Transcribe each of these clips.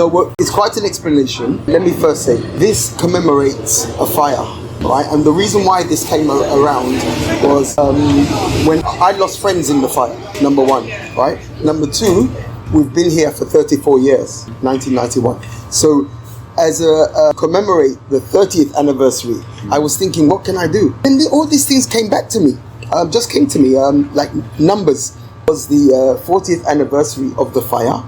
No, well, it's quite an explanation. Let me first say, this commemorates a fire, right? And the reason why this came around was when I lost friends in the fire, number one, right? Number two, we've been here for 34 years, 1991. So as a commemorate the 30th anniversary, I was thinking, what can I do? And all these things came back to me, just came to me, like numbers. It was the 40th anniversary of the fire.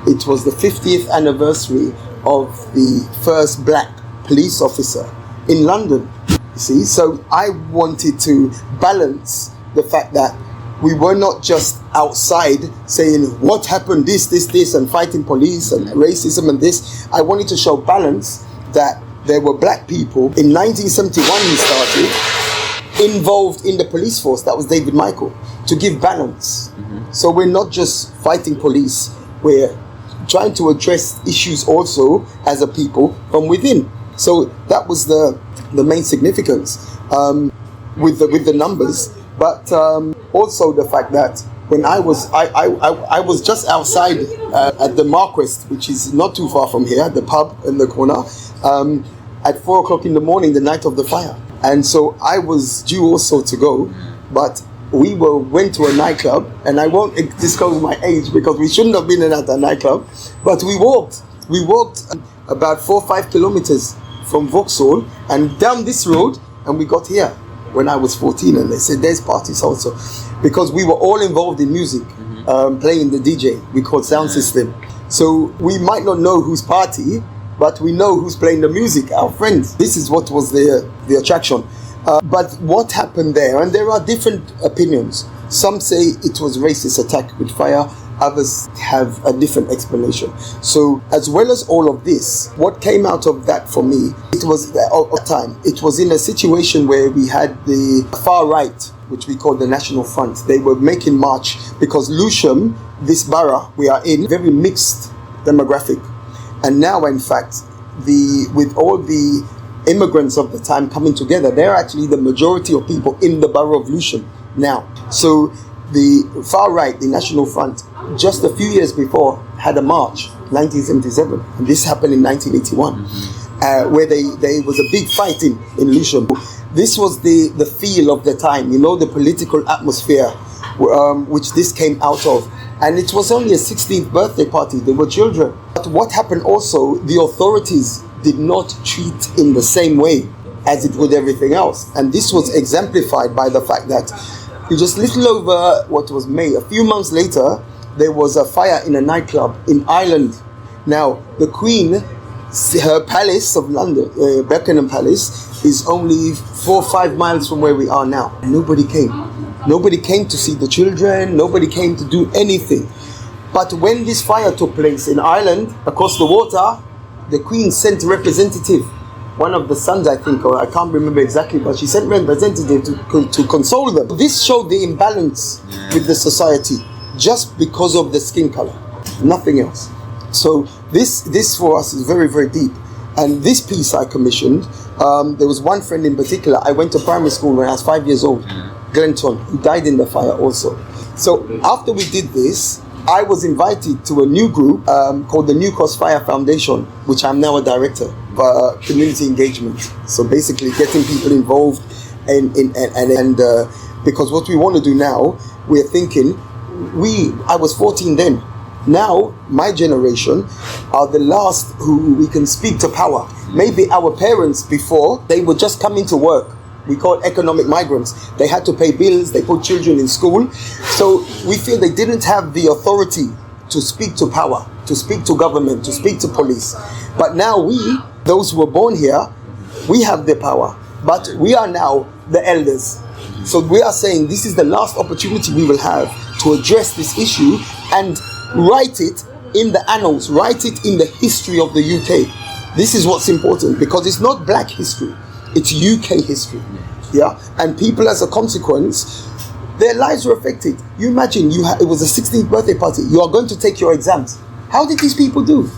It was the 50th anniversary of the first black police officer in London, you see. So I wanted to balance the fact that we were not just outside saying what happened, this, and fighting police and racism and this. I wanted to show balance, that there were black people. In 1971 he started, involved in the police force. That was David Michael, to give balance. So we're not just fighting police, we're trying to address issues also as a people from within. So that was the main significance with the numbers. But also the fact that when I was just outside at the Marquest, which is not too far from here, the pub in the corner, at 4 o'clock in the morning, the night of the fire. And so I was due also to go, but we went to a nightclub, and I won't disclose my age because we shouldn't have been at a nightclub, but we walked about 4 or 5 kilometers from Vauxhall and down this road, and we got here when I was 14, and they said there's parties also, because we were all involved in music, playing the DJ. We called sound system. So we might not know whose party, but we know who's playing the music, our friends. This is what was the attraction. But what happened there, and there are different opinions. Some say it was racist attack with fire, others have a different explanation. So as well as all of this, what came out of that for me, it was at time, it was in a situation where we had the far right, which we call the National Front. They were making march because Lewisham, this borough we are in, very mixed demographic. And now in fact, with all the immigrants of the time coming together, they're actually the majority of people in the borough of Lewisham now. So the far right, the National Front, just a few years before had a march, 1977, and this happened in 1981, where there was a big fight in Lewisham. This was the feel of the time, you know, the political atmosphere which this came out of. And it was only a 16th birthday party, they were children. But what happened also, the authorities did not treat in the same way as it would everything else. And this was exemplified by the fact that just little over what was May, a few months later, there was a fire in a nightclub in Ireland. Now, the Queen, her palace of London, Buckingham Palace, is only 4 or 5 miles from where we are now. Nobody came. Nobody came to see the children. Nobody came to do anything. But when this fire took place in Ireland, across the water, the Queen sent a representative, one of the sons, I think, or I can't remember exactly, but she sent a representative to console them. This showed the imbalance with the society, just because of the skin color, nothing else. So this for us is very, very deep. And this piece I commissioned, there was one friend in particular. I went to primary school when I was 5 years old, Glenton, who died in the fire also. So after we did this, I was invited to a new group called the New Cross Fire Foundation, which I'm now a director for community engagement. So basically getting people involved and because what we want to do now, we're thinking, I was 14 then. Now, my generation are the last who we can speak to power. Maybe our parents before, they were just coming to work. We call economic migrants. They had to pay bills, they put children in school. So we feel they didn't have the authority to speak to power, to speak to government, to speak to police. But now we, those who were born here, we have the power. But we are now the elders. So we are saying this is the last opportunity we will have to address this issue and write it in the annals, write it in the history of the UK. This is what's important, because it's not black history, it's UK history. Yeah, and people, as a consequence, their lives were affected. You imagine, it was a 16th birthday party, you are going to take your exams. How did these people do?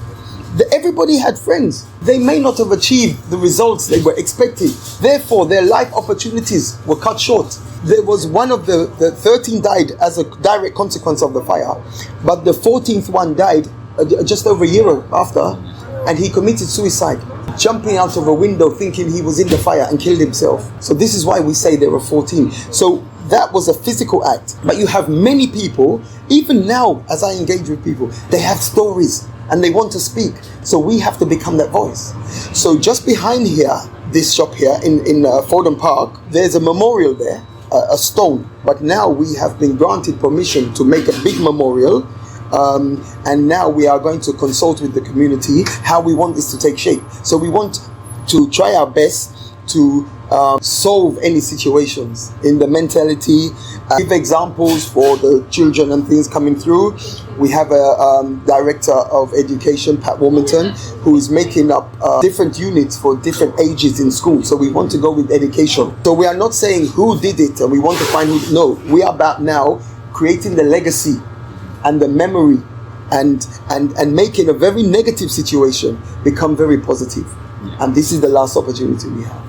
Everybody had friends. They may not have achieved the results they were expecting. Therefore, their life opportunities were cut short. There was one of the 13 died as a direct consequence of the fire, but the 14th one died just over a year after, and he committed suicide, jumping out of a window thinking he was in the fire and killed himself. So this is why we say there were 14. So that was a physical act. But you have many people, even now as I engage with people, they have stories and they want to speak. So we have to become that voice. So just behind here, this shop here in Fordham Park, there's a memorial there, a stone. But now we have been granted permission to make a big memorial. And now we are going to consult with the community how we want this to take shape. So we want to try our best to solve any situations in the mentality, give examples for the children and things coming through. We have a director of education, Pat Wilmington, who is making up different units for different ages in school. So we want to go with education. So we are not saying who did it and we want to find who. No, we are about now creating the legacy and the memory and making a very negative situation become very positive. And this is the last opportunity we have.